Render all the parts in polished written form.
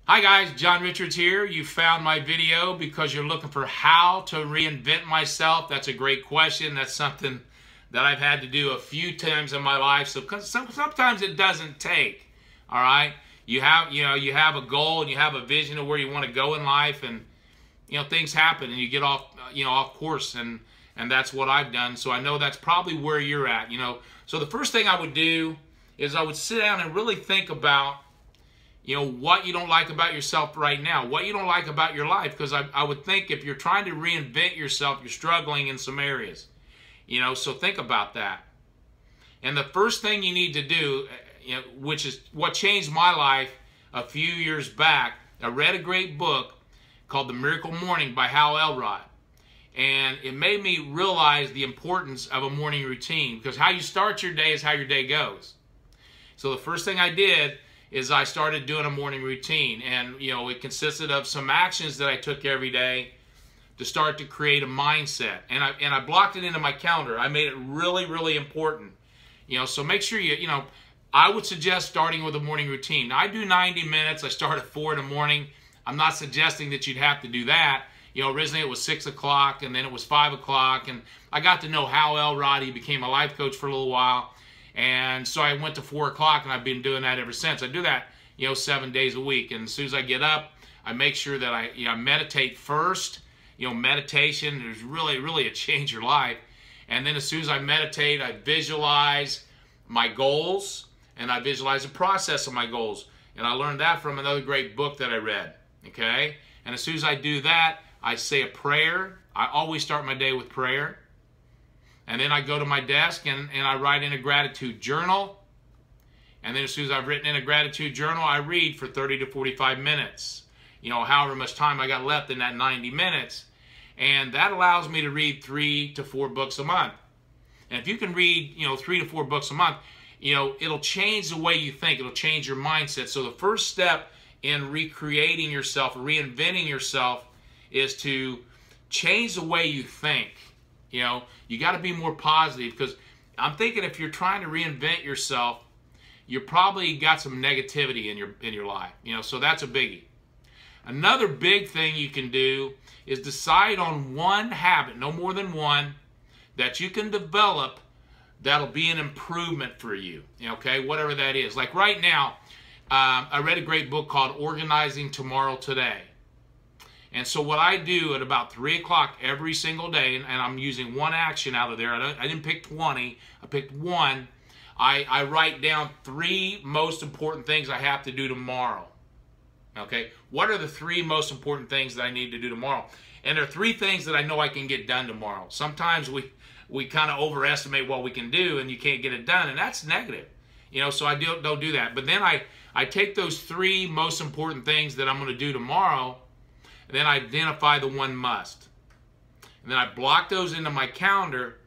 Hi guys, John Richards here. You found my video because you're looking for how to reinvent myself. That's a great question. That's something that I've had to do a few times in my life. So sometimes it doesn't take. All right, you have a goal and you have a vision of where you want to go in life, and things happen and you get off off course, and that's what I've done. So I know that's probably where you're at. So the first thing I would do is I would sit down and really think about what you don't like about yourself right now, what you don't like about your life, because I would think if you're trying to reinvent yourself, you're struggling in some areas, so think about that. And the first thing you need to do, which is what changed my life a few years back, I read a great book called The Miracle Morning by Hal Elrod. And it made me realize the importance of a morning routine, because how you start your day is how your day goes. So the first thing I did is I started doing a morning routine, and it consisted of some actions that I took every day to start to create a mindset, and I blocked it into my calendar. I made it really, really important. So make sure I would suggest starting with a morning routine. Now, I do 90 minutes. I start at 4 in the morning. I'm not suggesting that you'd have to do that. Originally it was 6 o'clock, and then it was 5 o'clock, and I got to know Hal Elrod. He became a life coach for a little while. And so I went to 4 o'clock, and I've been doing that ever since. I do that, 7 days a week. And as soon as I get up, I make sure that I meditate first. Meditation is really a change your life. And then as soon as I meditate, I visualize my goals, and I visualize the process of my goals. And I learned that from another great book that I read, okay? And as soon as I do that, I say a prayer. I always start my day with prayer. And then I go to my desk and I write in a gratitude journal. And then as soon as I've written in a gratitude journal, I read for 30 to 45 minutes. However much time I got left in that 90 minutes. And that allows me to read 3 to 4 books a month. And if you can read, 3 to 4 books a month, it'll change the way you think. It'll change your mindset. So the first step in recreating yourself, reinventing yourself, is to change the way you think. You got to be more positive, because I'm thinking if you're trying to reinvent yourself, you probably got some negativity in your life. So that's a biggie. Another big thing you can do is decide on one habit, no more than one, that you can develop that'll be an improvement for you. Okay, whatever that is. Like right now, I read a great book called Organizing Tomorrow Today. And so what I do at about 3 o'clock every single day, and I'm using one action out of there. I didn't pick 20. I picked one. I write down 3 most important things I have to do tomorrow. Okay? What are the 3 most important things that I need to do tomorrow? And there are 3 things that I know I can get done tomorrow. Sometimes we kind of overestimate what we can do, and you can't get it done, and that's negative. So I don't do that. But then I take those 3 most important things that I'm going to do tomorrow, and then I identify the one must. And then I block those into my calendar.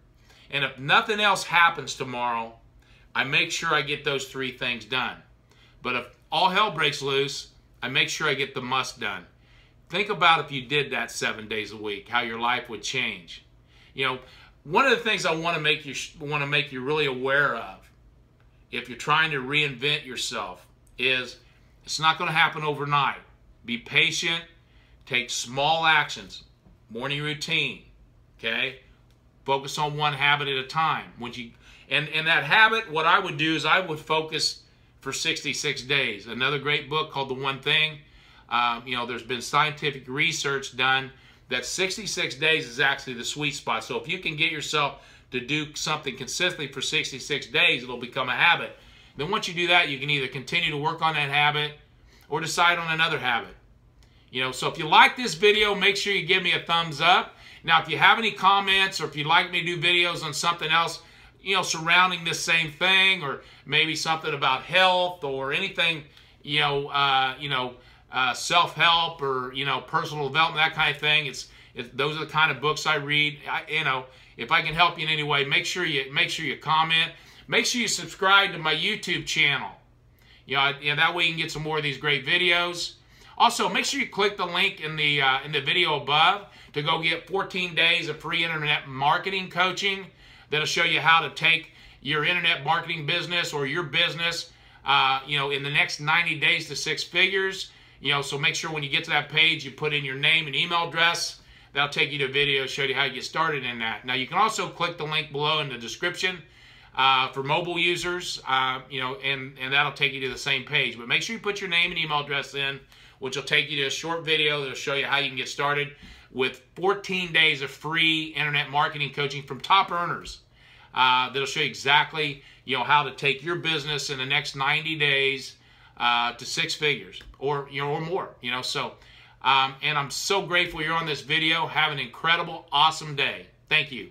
And if nothing else happens tomorrow, I make sure I get those 3 things done. But if all hell breaks loose, I make sure I get the must done. Think about if you did that 7 days a week, how your life would change. One of the things I want to make you really aware of, if you're trying to reinvent yourself, is it's not going to happen overnight. Be patient. Take small actions, morning routine, okay? Focus on one habit at a time. And that habit, what I would do is I would focus for 66 days. Another great book called The One Thing. There's been scientific research done that 66 days is actually the sweet spot. So if you can get yourself to do something consistently for 66 days, it'll become a habit. Then once you do that, you can either continue to work on that habit or decide on another habit. So if you like this video, make sure you give me a thumbs up. Now, if you have any comments, or if you'd like me to do videos on something else, surrounding this same thing, or maybe something about health or anything, self-help or, personal development, that kind of thing, those are the kind of books I read. If I can help you in any way, make sure you comment. Make sure you subscribe to my YouTube channel. That way you can get some more of these great videos. Also, make sure you click the link in the video above to go get 14 days of free internet marketing coaching that'll show you how to take your internet marketing business or your business, in the next 90 days to 6 figures. So make sure when you get to that page, you put in your name and email address. That'll take you to a video, show you how you get started in that. Now, you can also click the link below in the description for mobile users, and that'll take you to the same page. But make sure you put your name and email address in, which will take you to a short video that'll show you how you can get started with 14 days of free internet marketing coaching from top earners. That'll show you exactly, how to take your business in the next 90 days to 6 figures or more. And I'm so grateful you're on this video. Have an incredible, awesome day. Thank you.